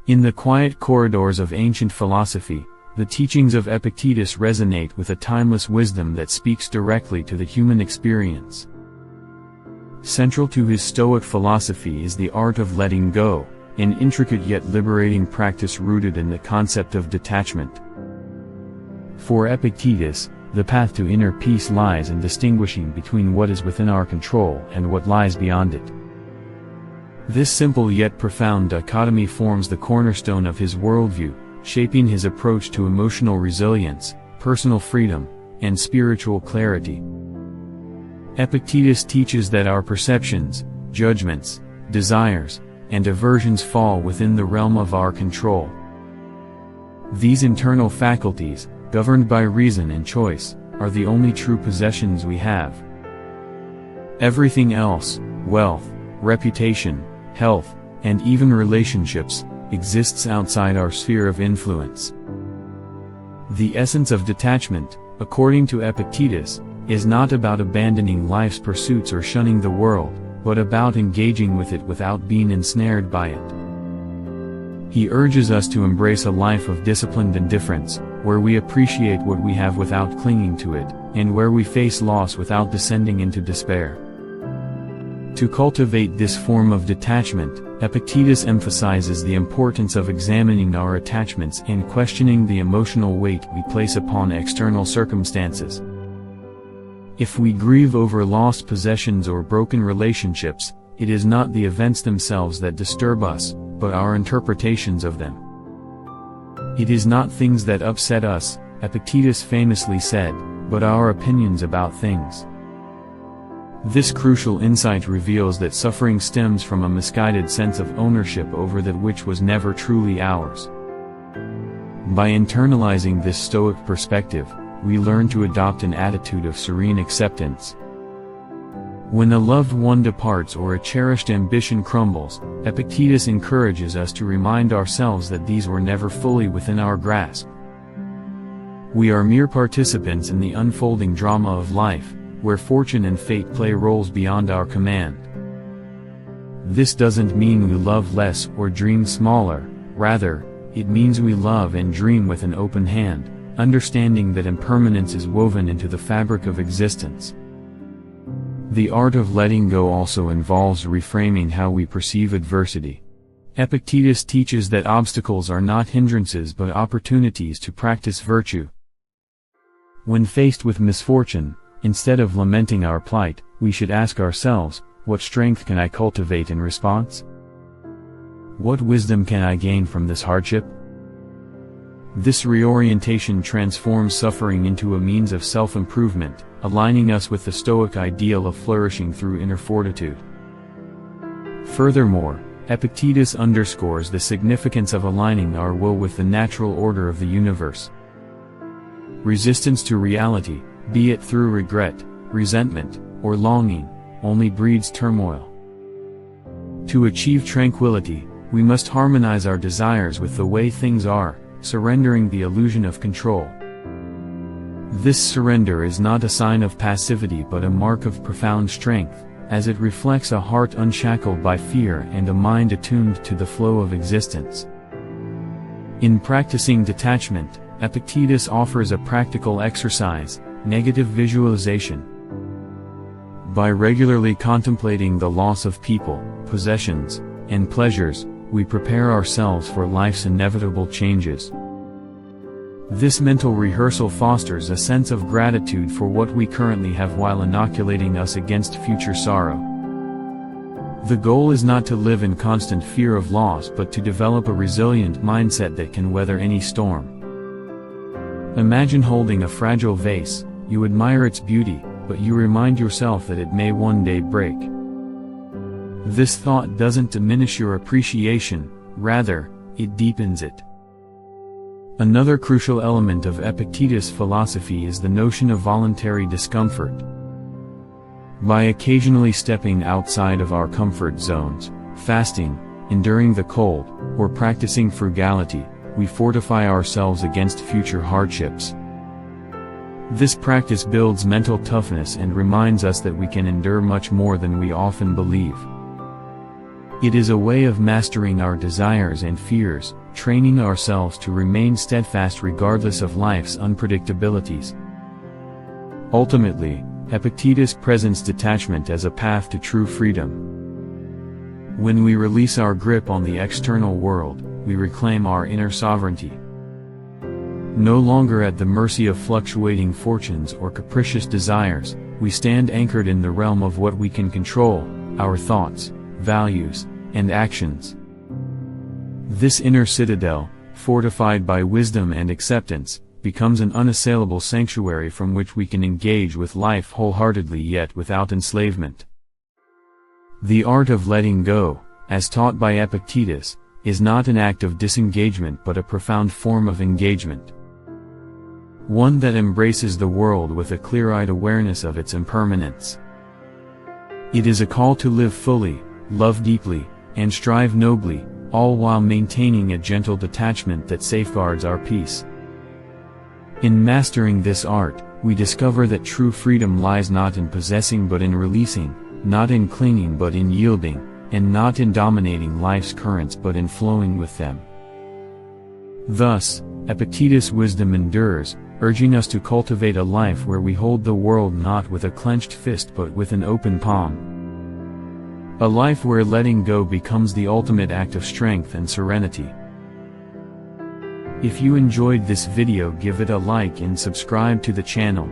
In the quiet corridors of ancient philosophy, the teachings of Epictetus resonate with a timeless wisdom that speaks directly to the human experience. Central to his Stoic philosophy is the art of letting go, an intricate yet liberating practice rooted in the concept of detachment. For Epictetus, the path to inner peace lies in distinguishing between what is within our control and what lies beyond it. This simple yet profound dichotomy forms the cornerstone of his worldview, shaping his approach to emotional resilience, personal freedom, and spiritual clarity. Epictetus teaches that our perceptions, judgments, desires, and aversions fall within the realm of our control. These internal faculties, governed by reason and choice, are the only true possessions we have. Everything else, wealth, reputation, health, and even relationships, exists outside our sphere of influence. The essence of detachment, according to Epictetus, is not about abandoning life's pursuits or shunning the world, but about engaging with it without being ensnared by it. He urges us to embrace a life of disciplined indifference, where we appreciate what we have without clinging to it, and where we face loss without descending into despair. To cultivate this form of detachment, Epictetus emphasizes the importance of examining our attachments and questioning the emotional weight we place upon external circumstances. If we grieve over lost possessions or broken relationships, it is not the events themselves that disturb us, but our interpretations of them. It is not things that upset us, Epictetus famously said, but our opinions about things. This crucial insight reveals that suffering stems from a misguided sense of ownership over that which was never truly ours. By internalizing this Stoic perspective, we learn to adopt an attitude of serene acceptance. When a loved one departs or a cherished ambition crumbles, Epictetus encourages us to remind ourselves that these were never fully within our grasp. We are mere participants in the unfolding drama of life, where fortune and fate play roles beyond our command. This doesn't mean we love less or dream smaller, rather, it means we love and dream with an open hand, understanding that impermanence is woven into the fabric of existence. The art of letting go also involves reframing how we perceive adversity. Epictetus teaches that obstacles are not hindrances but opportunities to practice virtue. When faced with misfortune, instead of lamenting our plight, we should ask ourselves, what strength can I cultivate in response? What wisdom can I gain from this hardship? This reorientation transforms suffering into a means of self-improvement, aligning us with the Stoic ideal of flourishing through inner fortitude. Furthermore, Epictetus underscores the significance of aligning our will with the natural order of the universe. Resistance to reality, be it through regret, resentment, or longing, only breeds turmoil. To achieve tranquility, we must harmonize our desires with the way things are, surrendering the illusion of control. This surrender is not a sign of passivity but a mark of profound strength, as it reflects a heart unshackled by fear and a mind attuned to the flow of existence. In practicing detachment, Epictetus offers a practical exercise: negative visualization. By regularly contemplating the loss of people, possessions, and pleasures, we prepare ourselves for life's inevitable changes. This mental rehearsal fosters a sense of gratitude for what we currently have while inoculating us against future sorrow. The goal is not to live in constant fear of loss but to develop a resilient mindset that can weather any storm. Imagine holding a fragile vase. You admire its beauty, but you remind yourself that it may one day break. This thought doesn't diminish your appreciation, rather, it deepens it. Another crucial element of Epictetus' philosophy is the notion of voluntary discomfort. By occasionally stepping outside of our comfort zones, fasting, enduring the cold, or practicing frugality, we fortify ourselves against future hardships. This practice builds mental toughness and reminds us that we can endure much more than we often believe. It is a way of mastering our desires and fears, training ourselves to remain steadfast regardless of life's unpredictabilities. Ultimately, Epictetus presents detachment as a path to true freedom. When we release our grip on the external world, we reclaim our inner sovereignty. No longer at the mercy of fluctuating fortunes or capricious desires, we stand anchored in the realm of what we can control, our thoughts, values, and actions. This inner citadel, fortified by wisdom and acceptance, becomes an unassailable sanctuary from which we can engage with life wholeheartedly yet without enslavement. The art of letting go, as taught by Epictetus, is not an act of disengagement but a profound form of engagement. One that embraces the world with a clear-eyed awareness of its impermanence. It is a call to live fully, love deeply, and strive nobly, all while maintaining a gentle detachment that safeguards our peace. In mastering this art, we discover that true freedom lies not in possessing but in releasing, not in clinging but in yielding, and not in dominating life's currents but in flowing with them. Thus, Epictetus' wisdom endures, urging us to cultivate a life where we hold the world not with a clenched fist but with an open palm. A life where letting go becomes the ultimate act of strength and serenity. If you enjoyed this video, give it a like and subscribe to the channel.